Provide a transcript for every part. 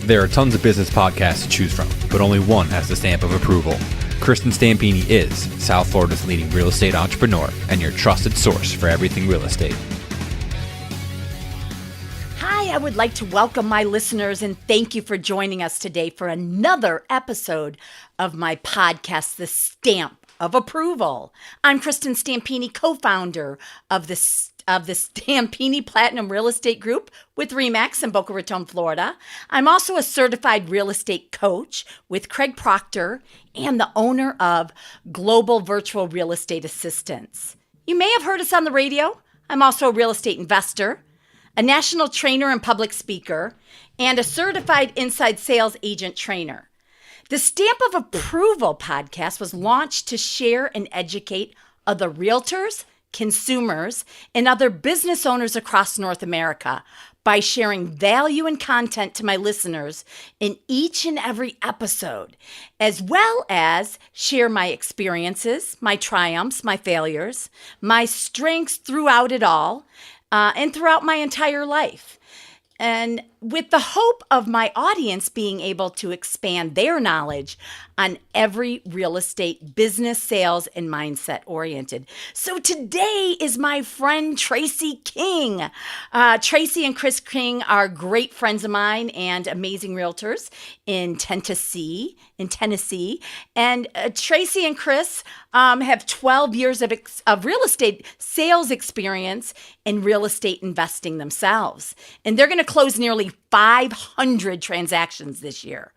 There are tons of business podcasts to choose from, but only one has the stamp of approval. Kristin Stampini is South Florida's leading real estate entrepreneur and your trusted source for everything real estate. Hi, I would like to welcome my listeners and thank you for joining us today for another episode of my podcast, The Stamp of Approval. I'm Kristin Stampini, co-founder of the Stampini Platinum Real Estate Group with RE/MAX in Boca Raton, Florida. I'm also a certified real estate coach with Craig Proctor and the owner of Global Virtual Real Estate Assistants. You may have heard us on the radio. I'm also a real estate investor, a national trainer and public speaker, and a certified inside sales agent trainer. The Stamp of Approval podcast was launched to share and educate other realtors, consumers, and other business owners across North America by sharing value and content to my listeners in each and every episode, as well as share my experiences, my triumphs, my failures, my strengths throughout it all, and throughout my entire life. And with the hope of my audience being able to expand their knowledge on every real estate business, sales, and mindset oriented. So today is my friend Tracy King. Tracy and Chris King are great friends of mine and amazing realtors in Tennessee. And Tracy and Chris have 12 years of real estate sales experience in real estate investing themselves. And they're going to close nearly 500 transactions this year.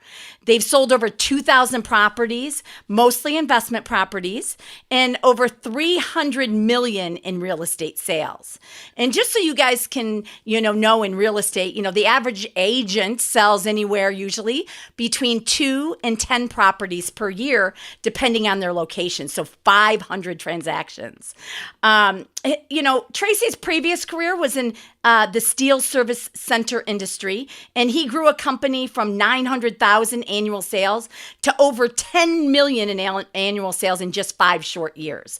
They've sold over 2,000 properties, mostly investment properties, and over $300 million in real estate sales. And just so you guys can, know in real estate, the average agent sells anywhere usually between 2 and 10 properties per year, depending on their location. So 500 transactions. Tracy's previous career was in the steel service center industry, and he grew a company from 900,000 annual sales to over 10 million in annual sales in just 5 short years.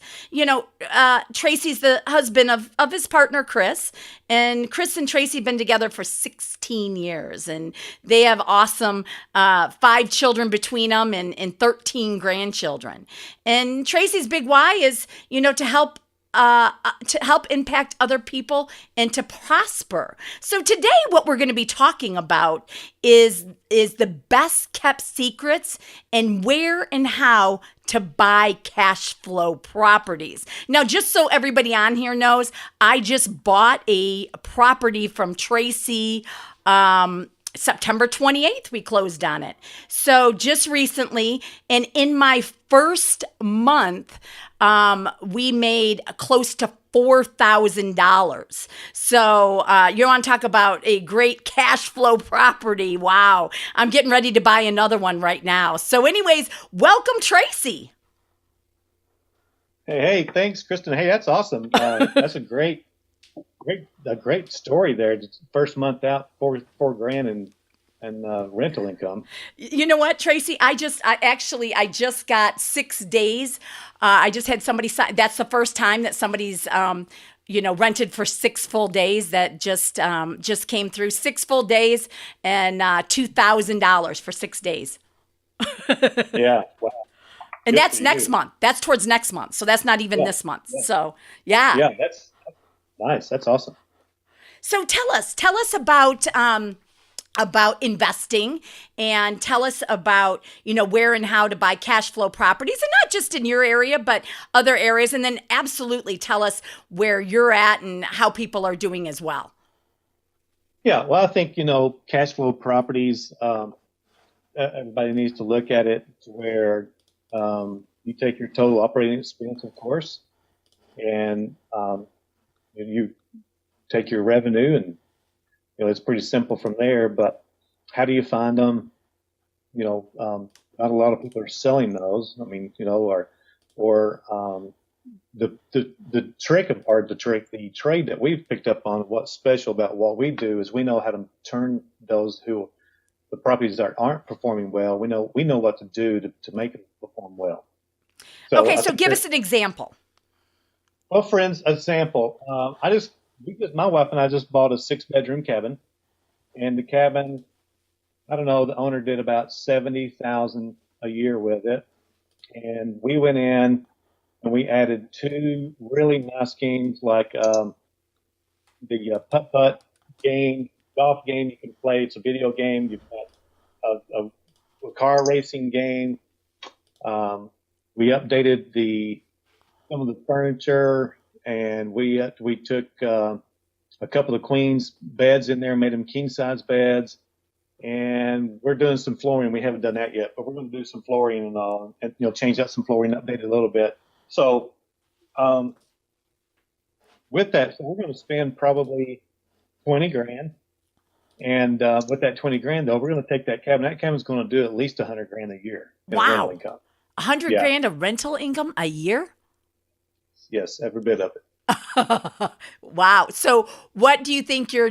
Tracy's the husband of his partner, Chris, and Chris and Tracy have been together for 16 years, and they have awesome 5 children between them and 13 grandchildren. And Tracy's big why is, to help impact other people and to prosper. So today what we're going to be talking about is the best kept secrets and where and how to buy cash flow properties. Now, just so everybody on here knows, I just bought a property from Tracy, September 28th, we closed on it. So just recently, and in my first month, we made close to $4,000. So you want to talk about a great cash flow property. Wow. I'm getting ready to buy another one right now. So anyways, welcome, Tracy. Hey, thanks, Kristin. Hey, that's awesome. That's a great story there. First month out, $4,000 and rental income. You know what, Tracy? I just got 6 days. I just had somebody sign. That's the first time that somebody's rented for 6 full days. That just came through. 6 full days and $2,000 for 6 days. Yeah. Wow. And Good that's next month. That's towards next month. So that's not even this month. Yeah. So yeah. Yeah, that's nice. That's awesome. So tell us about investing, and tell us about, where and how to buy cash flow properties, and not just in your area, but other areas. And then absolutely tell us where you're at and how people are doing as well. Yeah. Well, I think, cash flow properties, everybody needs to look at it to where you take your total operating expense, of course, and you take your revenue, and it's pretty simple from there. But how do you find them? Not a lot of people are selling those. I mean, the trade that we've picked up on, what's special about what we do is we know how to turn the properties that aren't performing well. We know what to do to make them perform well. So give us an example. Well, for example, my wife and I just bought a 6-bedroom cabin, and the cabin I don't know, the owner did about 70,000 a year with it. And we went in and we added two really nice games like the putt-putt game, golf game you can play. It's a video game. You've got a car racing game. We updated some of the furniture, and we took a couple of queens beds in there, made them king size beds, and we're doing some flooring. We haven't done that yet, but we're going to do some flooring and all, and change out some flooring, update it a little bit. So with that, so we're going to spend probably 20 grand. And with that 20 grand, though, we're going to take that cabin. That cabin's going to do at least 100 grand a year. Wow. Income. 100 Yeah. grand of rental income a year? Yes, every bit of it. Wow. So what do you think your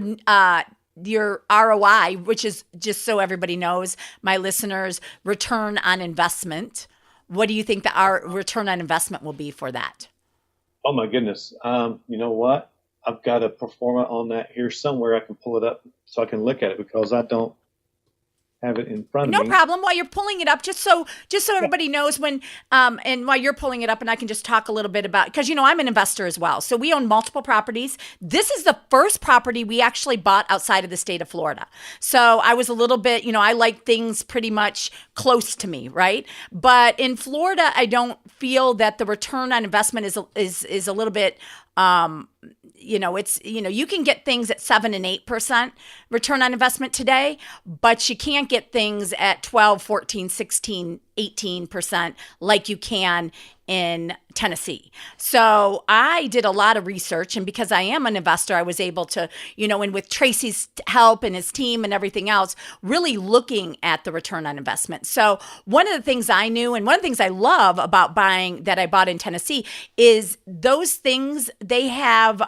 ROI, which is, just so everybody knows, my listeners, return on investment, what do you think our return on investment will be for that? Oh, my goodness. You know what? I've got a pro forma on that here somewhere. I can pull it up so I can look at it because I don't have it in front of No me. problem. While you're pulling it up, just so everybody knows when, and while you're pulling it up, and I can just talk a little bit about, because I'm an investor as well. So we own multiple properties. This is the first property we actually bought outside of the state of Florida. So I was a little bit, I like things pretty much close to me, right? But in Florida, I don't feel that the return on investment is a little bit. You can get things at 7 and 8% return on investment today, but you can't get things at 12, 14, 16, 18% like you can in Tennessee. So I did a lot of research, and because I am an investor, I was able to, and with Tracy's help and his team and everything else, really looking at the return on investment. So one of the things I knew, and one of the things I love about that I bought in Tennessee, is those things they have,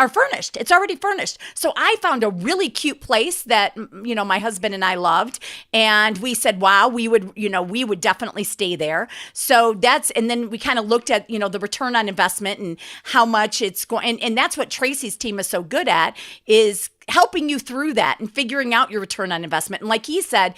are furnished. It's already furnished. So I found a really cute place that, my husband and I loved. And we said, wow, we would definitely stay there. So and then we kind of looked at, the return on investment and how much it's going. And that's what Tracy's team is so good at, is helping you through that and figuring out your return on investment. And like he said,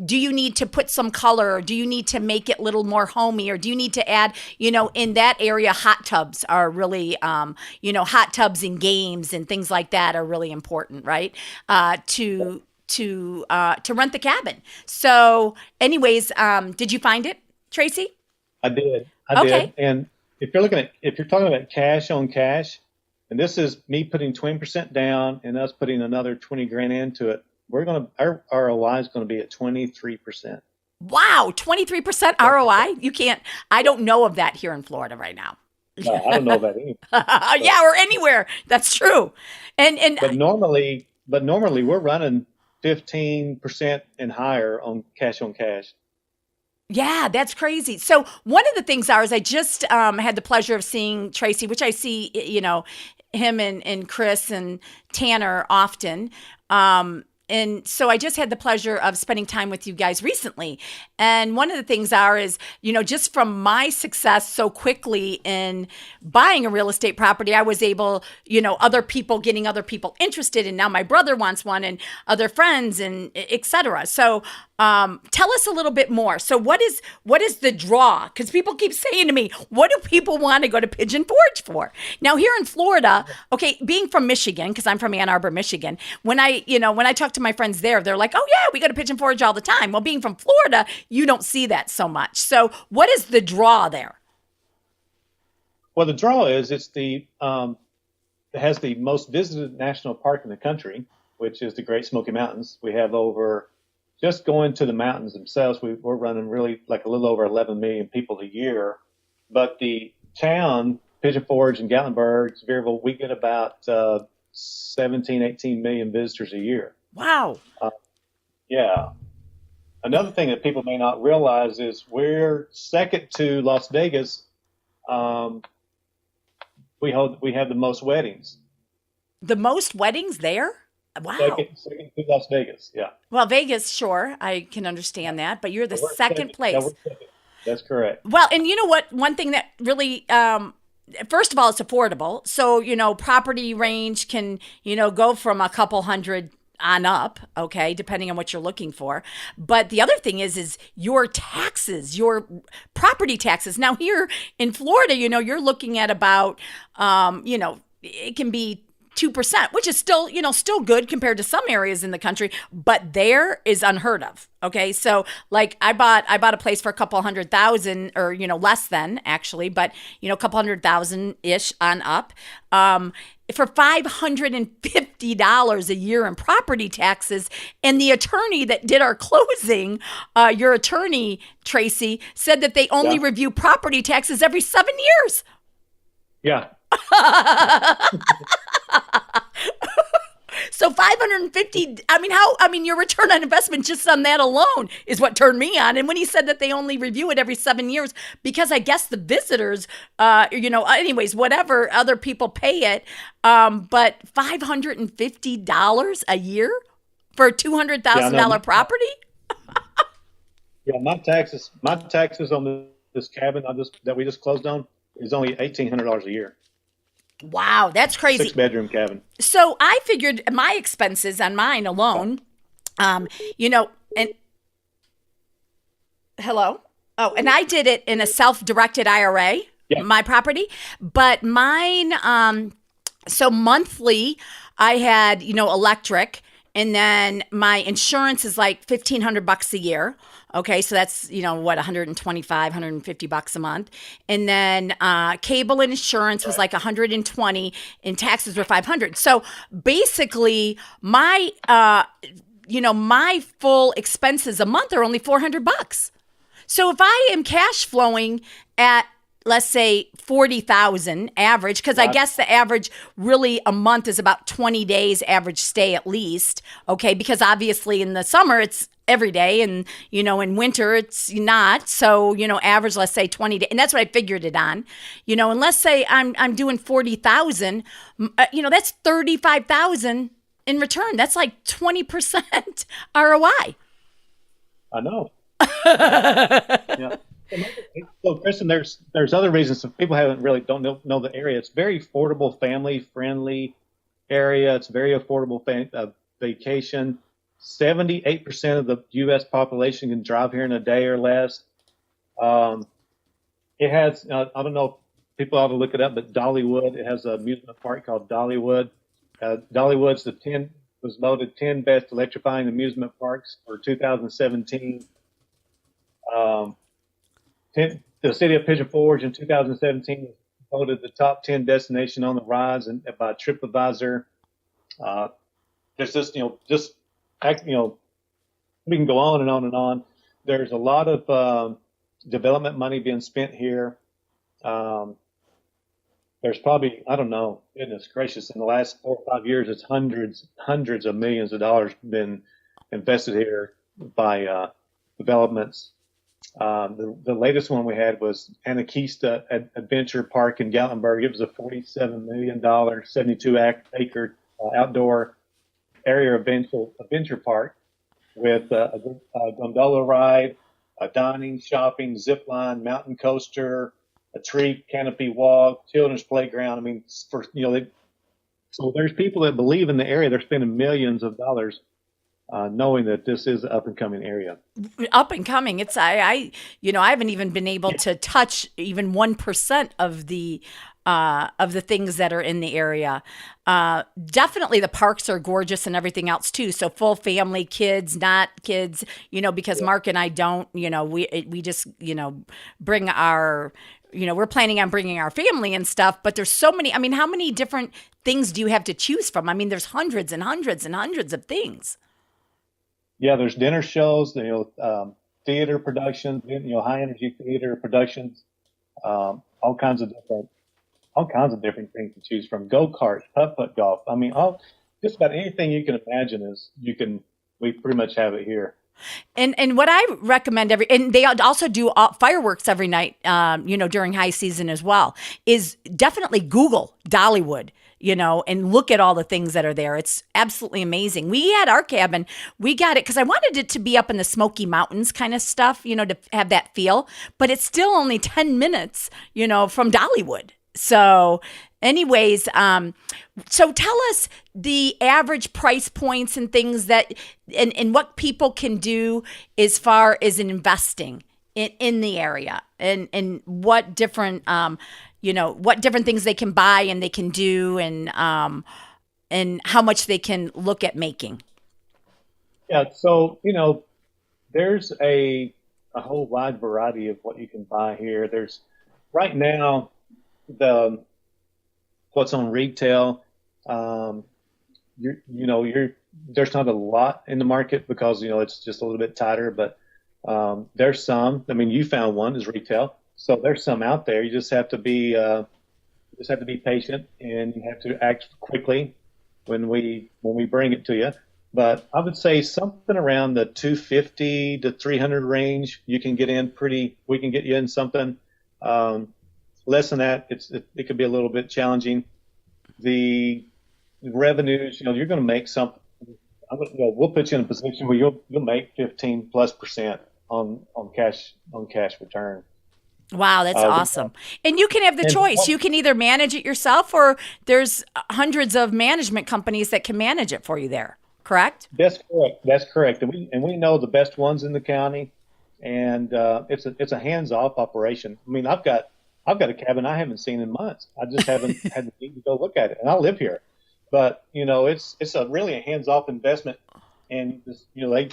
do you need to put some color, or do you need to make it a little more homey, or do you need to add, in that area, hot tubs are really, hot tubs and games and things like that are really important, right? To rent the cabin. So anyways, did you find it, Tracy? I did. Okay. And if you're talking about cash on cash, and this is me putting 20% down and us putting another 20 grand into it, our ROI is going to be at 23%. Wow, 23% ROI? I don't know of that here in Florida right now. No, I don't know about any. Yeah, or anywhere. That's true. But normally we're running 15% and him on cash. Yeah, that's crazy. So one of the things is I just had the pleasure of seeing Tracy, which I see, him and Chris and Tanner often. And so I just had the pleasure of spending time with you guys recently. And one of the things is, just from my success so quickly in buying a real estate property, I was able, getting other people interested. And now my brother wants one, and other friends, and et cetera. So tell us a little bit more. So what is the draw? Because people keep saying to me, what do people want to go to Pigeon Forge for? Now here in Florida, okay, being from Michigan, because I'm from Ann Arbor, Michigan, when I talk to my friends there, they're like, oh yeah, we go to Pigeon Forge all the time. Well, being from Florida, you don't see that so much. So what is the draw there? Well, the draw is it has the most visited national park in the country, which is the Great Smoky Mountains. We have just going to the mountains themselves, we're running really like a little over 11 million people a year. But the town, Pigeon Forge and Gatlinburg, Sevierville, we get about 17, 18 million visitors a year. Wow. Yeah. Another thing that people may not realize is we're second to Las Vegas. We have the most weddings. The most weddings there? Wow. Second to Las Vegas, yeah. Well, Vegas, sure, I can understand that, but you're the second place. Yeah, we're second. That's correct. Well, and you know what? One thing that really, first of all, it's affordable. So, property range can, go from a couple hundred on up, okay, depending on what you're looking for. But the other thing is your taxes, your property taxes. Now here in Florida, you're looking at about, it can be 2%, which is still, still good compared to some areas in the country, but there is unheard of. Okay. So like I bought a place for a couple $100,000 or, less than actually, but a couple $100,000-ish on up, for $550 a year in property taxes. And the attorney that did our closing, your attorney, Tracy, said that they only review property taxes every 7 years. Yeah. So 550, your return on investment just on that alone is what turned me on. And when he said that they only review it every 7 years, because I guess the visitors, anyways, whatever, other people pay it. But $550 a year for a $200,000 property? Yeah, my taxes on this cabin that we just closed on is only $1,800 a year. Wow, that's crazy. 6-bedroom cabin. So I figured my expenses on mine alone, and hello? Oh, and I did it in a self-directed IRA, my property, but mine, so monthly I had, electric, and then my insurance is like $1,500 a year. Okay, so that's, $125, $150 a month. And then cable and insurance was like $120 and taxes were $500. So basically my, my full expenses a month are only $400. So if I am cash flowing at, let's say 40,000 average, because I guess the average really a month is about 20 days average stay at least. Okay, because obviously in the summer it's every day, and in winter it's not. So average, let's say 20 days, and that's what I figured it on. And let's say I'm doing 40,000. That's 35,000 in return. That's like 20% ROI. I know. Yeah. So, Kristin, there's other reasons. Some people don't know the area. It's very affordable, family-friendly area. It's very affordable vacation. 78% of the U.S. population can drive here in a day or less. It has, I don't know, people ought to look it up, but Dollywood, it has an amusement park called Dollywood. Dollywood's was voted 10 best electrifying amusement parks for 2017. The city of Pigeon Forge in 2017 was voted the top 10 destination on the rise by TripAdvisor. There's just, we can go on and on and on. There's a lot of development money being spent here. There's probably, I don't know, goodness gracious, in the last 4 or 5 years, it's hundreds of millions of dollars been invested here by developments. The latest one we had was Anakista Adventure Park in Gatlinburg. It was a $47 million, 72-acre outdoor area adventure park with a gondola ride, a dining, shopping, zip line, mountain coaster, a tree canopy walk, children's playground. So there's people that believe in the area. They're spending millions of dollars knowing that this is an up and coming area. Up and coming. It's I haven't even been able to touch even 1% of the things that are in the area. Definitely the parks are gorgeous and everything else too. So full family, kids, not kids, because Mark and I don't, we just, bring our, we're planning on bringing our family and stuff, but there's so many, how many different things do you have to choose from? There's hundreds and hundreds and hundreds of things. Yeah, there's dinner shows, theater productions, high energy theater productions, all kinds of different things to choose from. Go-karts, putt-putt golf. Just about anything you can imagine we pretty much have it here. And what I recommend and they also do fireworks every night, during high season as well, is definitely Google Dollywood. And look at all the things that are there. It's absolutely amazing. We had our cabin, we got it because I wanted it to be up in the Smoky Mountains kind of stuff, to have that feel, but it's still only 10 minutes, from Dollywood. So Anyways, so tell us the average price points and things that, and what people can do as far as investing in the area, and what different, what different things they can buy and they can do, and how much they can look at making. Yeah, so there's a whole wide variety of what you can buy here. There's right now what's on retail. There's not a lot in the market because it's just a little bit tighter, but there's some. I mean, you found one is retail, so there's some out there. You just have to be patient, and you have to act quickly when we bring it to you. But I would say something around the 250 to 300 range, you can get in we can get you in something. Less than that, it could be a little bit challenging. The revenues, you're going to make something. We'll put you in a position where you'll make 15+% on cash return. Wow, that's awesome. And you can have the choice. You can either manage it yourself, or there's hundreds of management companies that can manage it for you there. Correct? That's correct. And we know the best ones in the county, and it's a hands-off operation. I mean, I've got a cabin I haven't seen in months. I just haven't had the need to go look at it, and I live here. But it's really a hands-off investment, and they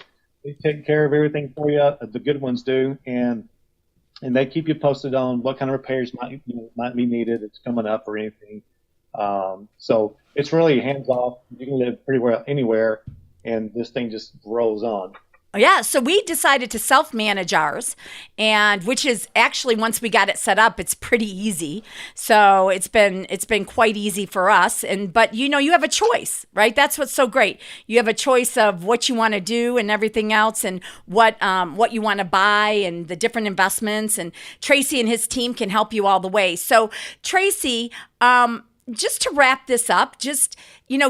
take care of everything for you. The good ones do, and they keep you posted on what kind of repairs might be needed. It's coming up or anything. So it's really hands-off. You can live pretty well anywhere, and this thing just rolls on. Yeah, so we decided to self-manage ours, and which is actually, once we got it set up, it's pretty easy. So it's been quite easy for us. But you have a choice, right? That's what's so great. You have a choice of what you want to do and everything else, and what you want to buy and the different investments. And Tracy and his team can help you all the way. So Tracy, just to wrap this up, just,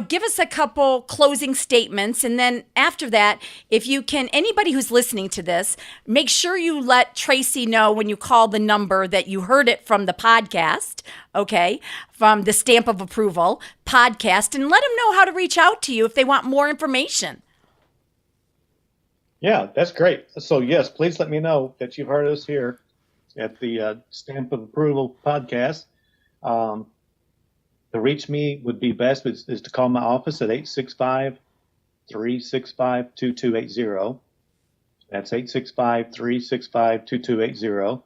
give us a couple closing statements. And then after that, if you can, anybody who's listening to this, make sure you let Tracy know when you call the number that you heard it from the podcast, okay, from the Stamp of Approval podcast, and let them know how to reach out to you if they want more information. Yeah, that's great. So yes, please let me know that you've heard us here at the Stamp of Approval podcast. To reach me would be best is to call my office at 865-365-2280. That's 865-365-2280.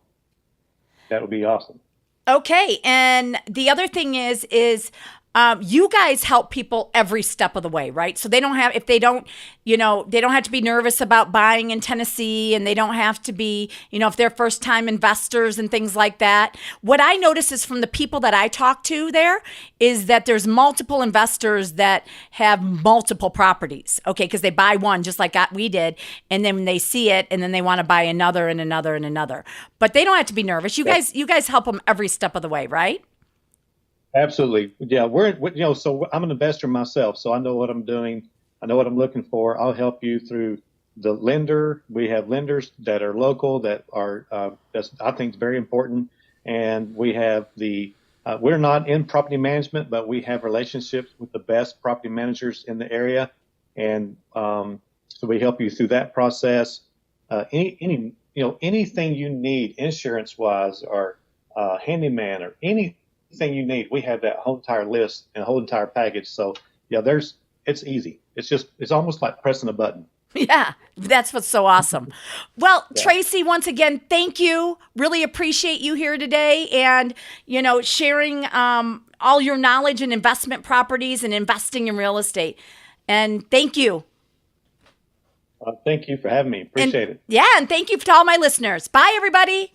That would be awesome. Okay. And the other thing is you guys help people every step of the way, right? So they don't have to be nervous about buying in Tennessee, and they don't have to be, if they're first time investors and things like that. What I notice is from the people that I talk to there is that there's multiple investors that have multiple properties, okay? Because they buy one just like we did, and then they see it, and then they want to buy another and another and another. But they don't have to be nervous. You guys help them every step of the way, right? Absolutely. Yeah, so I'm an investor myself, so I know what I'm doing. I know what I'm looking for. I'll help you through the lender. We have lenders that are local that are, that's, I think, is very important. And we have we're not in property management, but we have relationships with the best property managers in the area. And so we help you through that process. Anything you need insurance wise, or handyman, or anything you need, we have that whole entire list and whole entire package. So yeah, it's easy. It's almost like pressing a button. Yeah, that's what's so awesome. Well, yeah. Tracy, once again, thank you. Really appreciate you here today, and sharing all your knowledge in investment properties and investing in real estate. And thank you. Thank you for having me. Appreciate it. Yeah, and thank you to all my listeners. Bye, everybody.